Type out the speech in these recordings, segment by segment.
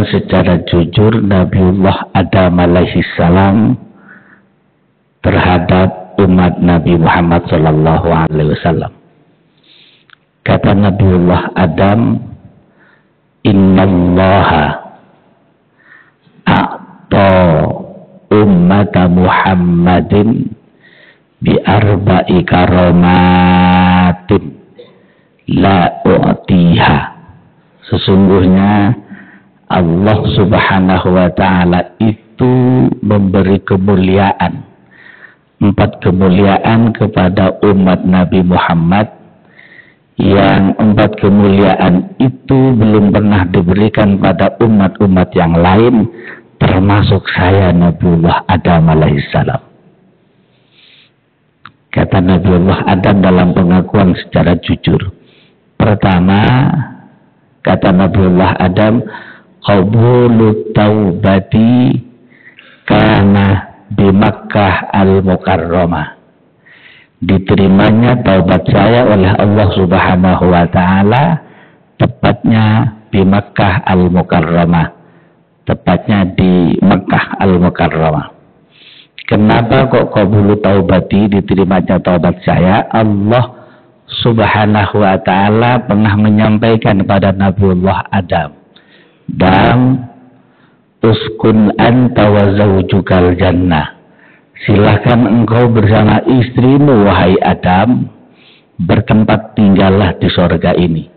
pengakuan secara jujur Nabiullah Adam alaihissalam terhadap umat Nabi Muhammad sallallahu alaihi wasallam. Kata Nabiullah Adam, innallaha a'ta ummata Muhammadin bi arba'i karamatin la u'tiha. Sesungguhnya Allah subhanahu wa ta'ala itu memberi kemuliaan, 4 kemuliaan kepada umat Nabi Muhammad, yang 4 kemuliaan itu belum pernah diberikan pada umat-umat yang lain, termasuk saya Nabiullah Adam alaihissalam. Kata Nabiullah Adam dalam pengakuan secara jujur. Pertama, kata Nabiullah Adam, qabulu taubati kana di Makkah al-Mukarramah. Diterimanya taubat saya oleh Allah subhanahu wa ta'ala, tepatnya di Makkah al-Mukarramah. Tepatnya di Makkah al-Mukarramah. Kenapa kok qabulu taubati, diterimanya taubat saya? Allah subhanahu wa ta'ala pernah menyampaikan kepada Nabiullah Adam, dan uskun anta wa zawjukal jannah, silakan engkau bersama istrimu wahai Adam, bertempat tinggallah di sorga ini.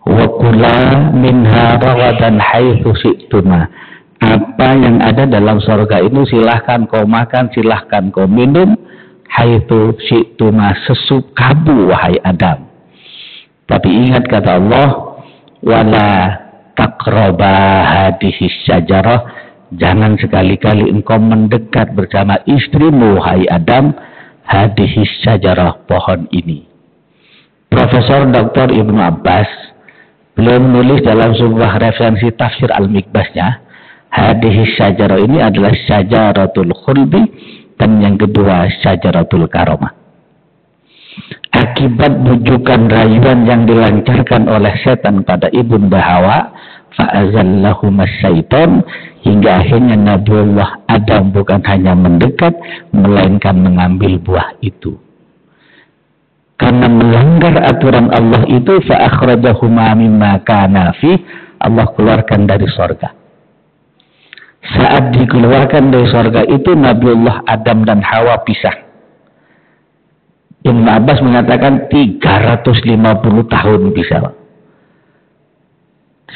Wa kula minha ragadan haitsu syi'tuma, apa yang ada dalam sorga itu silahkan kau makan, silahkan kau minum, haitsu syi'tuma, sesukamu wahai Adam. Tapi ingat kata Allah, wala taqraba hadhihi syajarah, jangan sekali-kali engkau mendekat bersama istrimu wahai Adam, hadhihi syajarah, pohon ini. Profesor Dr. Ibnu Abbas, beliau menulis dalam sebuah referensi tafsir Al-Mikbasnya, hadhihi syajarah ini adalah syajaratul khuldi, dan yang kedua syajaratul karamah. Akibat bujukan rayuan yang dilancarkan oleh setan pada ibunda Hawa, fa'azallahumas syaitan, hingga akhirnya Nabiullah Adam bukan hanya mendekat, melainkan mengambil buah itu. Karena melanggar aturan Allah itu, fa'akhrajahuma mimma kana fi, Allah keluarkan dari sorga. Saat dikeluarkan dari sorga itu, Nabiullah Adam dan Hawa pisah. Ibnu Abbas mengatakan 350 tahun pisah.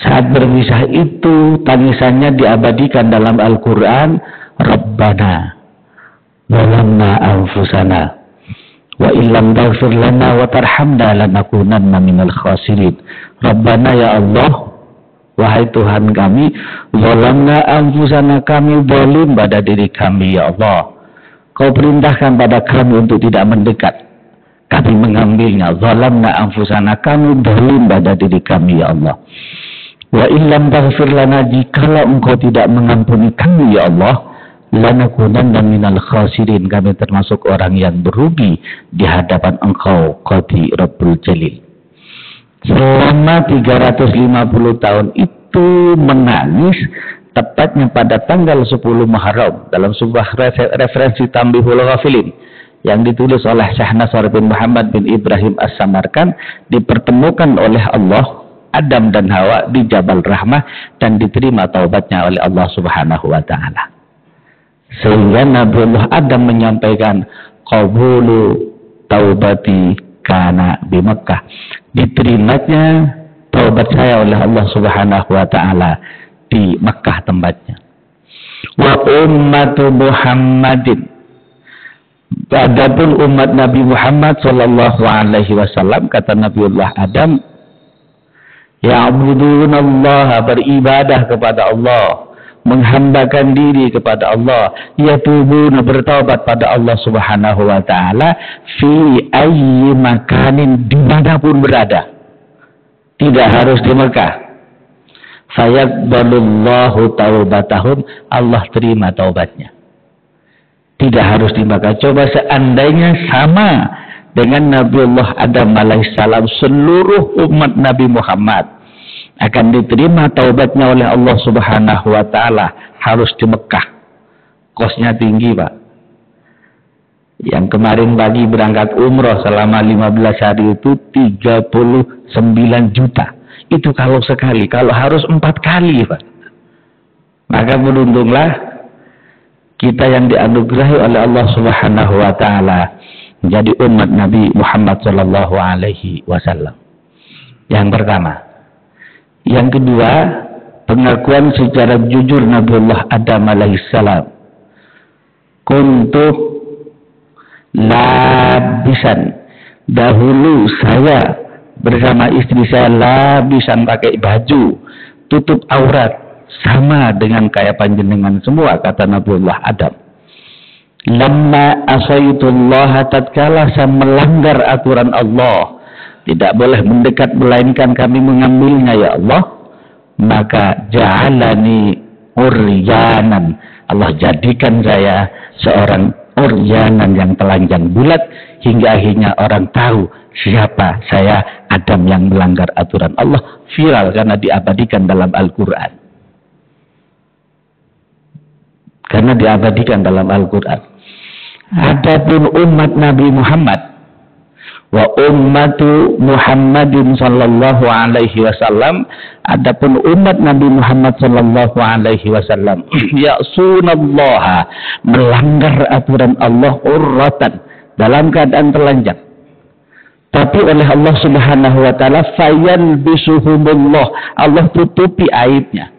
Saat berpisah itu, tangisannya diabadikan dalam Al-Quran, Rabbana zalamna anfusana wa illam taghfir lana wa tarhamna lanakunanna minal khasirin. Rabbana, ya Allah, wahai Tuhan kami, zalamna anfusana, kami zalim pada diri kami, ya Allah. Kau perintahkan pada kami untuk tidak mendekat, kami mengambilnya. Zalamna anfusana, kami zalim pada diri kami, ya Allah. Wa illam taghfir lana, jikalau engkau tidak mengampuni kami, ya Allah, lanakunanna minal khasirin, kami termasuk orang yang berugi di hadapan engkau, Qadi Rabbul Jalil. Selama 350 tahun itu menangis, tepatnya pada tanggal 10 Muharram, dalam sebuah referensi Tambihul Ghafilin yang ditulis oleh Syekh Nasr bin Muhammad bin Ibrahim As-Samarkand, dipertemukan oleh Allah Adam dan Hawa di Jabal Rahmah dan diterima taubatnya oleh Allah subhanahu wa ta'ala. Sehingga Nabiullah Adam menyampaikan, qabulu taubati kana di Makkah, diterimanya taubat saya oleh Allah subhanahu wa ta'ala di Makkah tempatnya. Wa ummatu Muhammadin, adapun umat Nabi Muhammad sallallahu alaihi wasallam, kata Nabiullah Adam, ya'budunallaha, beribadah kepada Allah, menghambakan diri kepada Allah, yatubuna, bertaubat pada Allah subhanahu wa ta'ala, fi ayyi makanin, dimanapun berada, tidak harus di Mekah. Fayaqbalullahu taubatahum, Allah terima taubatnya. Tidak harus di Mekah. Coba seandainya sama dengan Nabiullah Adam alaihissalam, seluruh umat Nabi Muhammad akan diterima taubatnya oleh Allah Subhanahu wa taala harus di Mekah. Kosnya tinggi, Pak. Yang kemarin pagi berangkat umroh selama 15 hari itu 39 juta. Itu kalau sekali, kalau harus 4 kali, Pak. Maka beruntunglah kita yang dianugerahi oleh Allah Subhanahu wa taala menjadi umat Nabi Muhammad sallallahu alaihi wasallam. Yang pertama. Yang kedua, pengakuan secara jujur Nabiullah Adam alaihissalam. Kuntu labisan, dahulu saya bersama istri saya labisan pakai baju tutup aurat sama dengan kayak panjenengan semua, kata Nabiullah Adam. Lamma asaitullah, tatkala saya melanggar aturan Allah, tidak boleh mendekat melainkan kami mengambilnya ya Allah, maka ja'alani uryanan, Allah jadikan saya seorang uryanan yang telanjang bulat hingga akhirnya orang tahu siapa saya, Adam yang melanggar aturan Allah. Viral karena diabadikan dalam Al-Quran. Karena diabadikan dalam Al-Quran. Adapun umat Nabi Muhammad, wa ummatu Muhammadin sallallahu alaihi wasallam, adapun umat Nabi Muhammad sallallahu alaihi wasallam, ya'sunallaha, melanggar aturan Allah urratan, dalam keadaan telanjang. Tapi oleh Allah Subhanahu wa taala fayanbisuhumullah, Allah tutupi aibnya.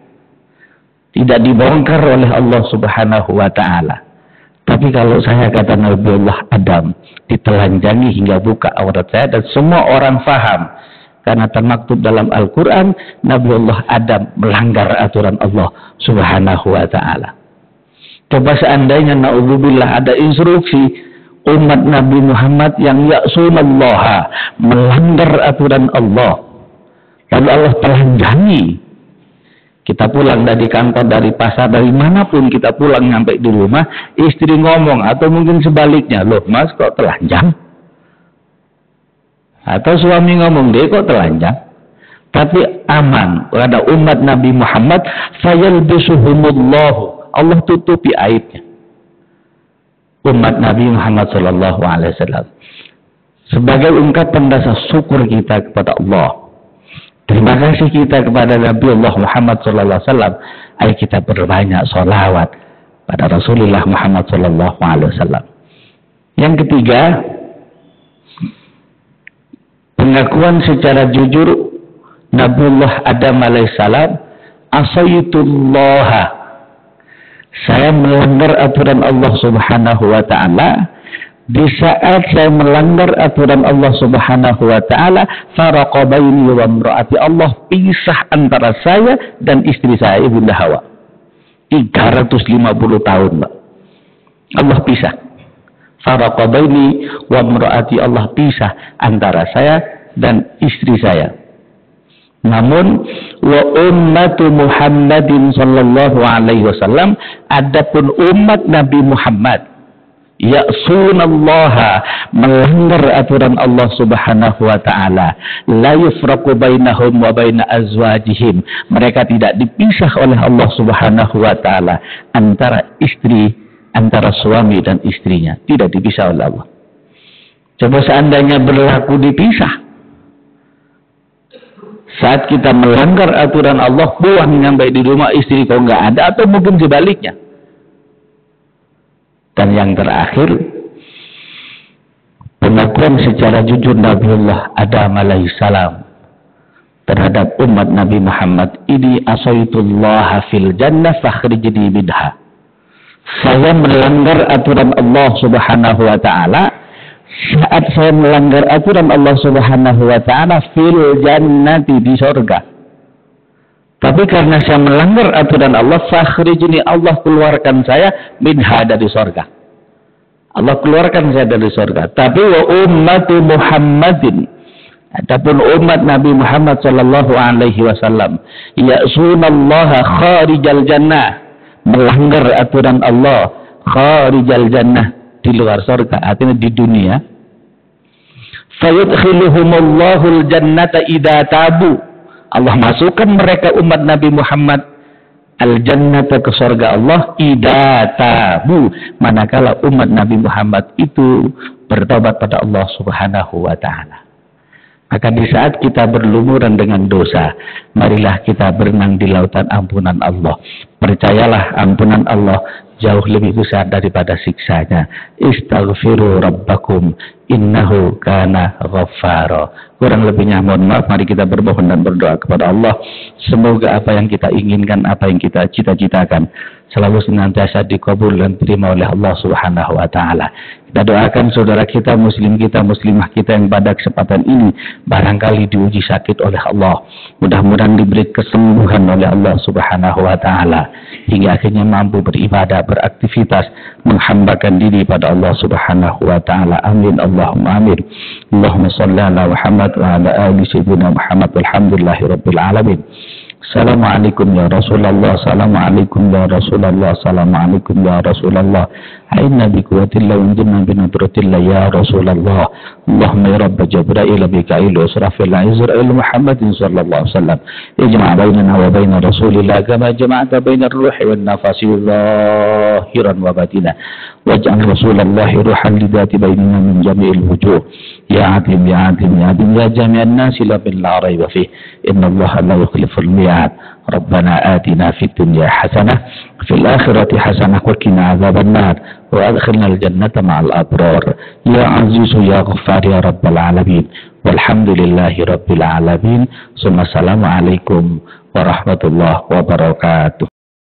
Tidak dibongkar oleh Allah Subhanahu wa taala. Tapi kalau saya, kata Nabiullah Adam, ditelanjangi hingga buka aurat saya, dan semua orang faham karena termaktub dalam Al-Quran, Nabiullah Adam melanggar aturan Allah Subhanahu wa ta'ala. Coba seandainya na'udzubillah ada instruksi umat Nabi Muhammad yang ya'sunallaha, melanggar aturan Allah, lalu Allah telanjangi. Kita pulang dari kantor, dari pasar, dari manapun kita pulang sampai di rumah, istri ngomong, atau mungkin sebaliknya, loh mas kok telanjang? Atau suami ngomong, dia kok telanjang? Tapi aman, pada umat Nabi Muhammad, fayalbisuhumullahu, Allah tutupi aibnya. Umat Nabi Muhammad sallallahu alaihi wasallam. Sebagai ungkapan rasa syukur kita kepada Allah, terima kasih kita kepada Nabi Allah Muhammad sallallahu alaihi wasallam, ayo kita berbanyak sholawat pada Rasulullah Muhammad sallallahu alaihi wasallam. Yang ketiga, pengakuan secara jujur Nabiullah Adam alaihissalam, asaitullah, saya melanggar aturan Allah Subhanahu wa taala. Di saat saya melanggar aturan Allah Subhanahu wa taala, faraqa baini wa imraati, Allah pisah antara saya dan istri saya, Ibunda Hawa. 350 tahun, Mbak. Allah pisah. Faraqa baini wa imraati, Allah pisah antara saya dan istri saya. Namun wa ummatu Muhammadin sallallahu alaihi wasallam, adapun umat Nabi Muhammad, ya'sunallaha, melanggar aturan Allah Subhanahu wa taala, la yufraqu bainahum wa baina azwajihim, mereka tidak dipisah oleh Allah Subhanahu wa taala antara istri, antara suami dan istrinya, tidak dipisah oleh Allah. Coba seandainya berlaku dipisah, saat kita melanggar aturan Allah, pulang sampai di rumah istri kok nggak ada, atau mungkin sebaliknya. Dan yang terakhir, pengakuan secara jujur Nabiullah Adam alaihissalam terhadap umat Nabi Muhammad, ini asaitullah fil jannah fakhrijni minha, saya melanggar aturan Allah Subhanahu wa taala saat saya melanggar aturan Allah Subhanahu wa taala fil jannati, di surga. Tapi karena saya melanggar aturan Allah, fakhrijni, Allah keluarkan saya minha, dari surga. Allah keluarkan saya dari surga. Tapi wa ummatu Muhammadin, adapun umat Nabi Muhammad sallallahu alaihi wasallam, ya'sunallaha kharijal jannah, melanggar aturan Allah kharijal jannah, di luar surga, artinya di dunia. Fayudkhiluhumullahul jannata idza tabu, Allah masukkan mereka umat Nabi Muhammad al-jannata, ke surga Allah, idza tabu, manakala umat Nabi Muhammad itu bertobat pada Allah Subhanahu wa taala. Maka di saat kita berlumuran dengan dosa, marilah kita berenang di lautan ampunan Allah. Percayalah, ampunan Allah jauh lebih besar daripada siksanya. Istaghfiru rabbakum innahu kana ghaffara. Kurang lebihnya mohon maaf, mari kita bermohon dan berdoa kepada Allah. Semoga apa yang kita inginkan, apa yang kita cita-citakan, selalu senantiasa dikabul dan diterima oleh Allah Subhanahu wa taala. Kita doakan saudara kita, muslimah kita yang pada kesempatan ini barangkali diuji sakit oleh Allah. Mudah-mudahan diberi kesembuhan oleh Allah Subhanahu wa taala hingga akhirnya mampu beribadah, beraktivitas, menghambakan diri pada Allah Subhanahu wa taala. Amin Allahumma amin. Allahumma shalli ala Muhammad wa ala ali sayyidina Muhammad walhamdulillahirabbil alamin. Assalamualaikum ya Rasulullah, assalamualaikum ya Rasulullah, assalamualaikum ya Rasulullah. Aina bi quwwatillah wa inna bi nadratillah ya Rasulullah. Allahumma ya rabb Jibril Mika'il wa Israfil Izrail Muhammadin sallallahu alaihi wasallam. Ijma' bainana wa bain Rasulillah kama jama'ta bain ar-ruhi wan nafasi zahiran wa batina. Waj'al Rasulullah ruhan lidati bainana min jami'il wujuh. Ya Adim ya Adim ya Adim ya jami'an nasi la raiba fih. Inna Allah la yukhliful mi'ad. ربنا آتنا في الدنيا حسنة في الآخرة حسنة وقنا عذاب النار وأدخلنا الجنة مع الأبرار يا عزيز يا غفار يا رب العالمين والحمد لله رب العالمين ثم السلام عليكم ورحمة الله وبركاته.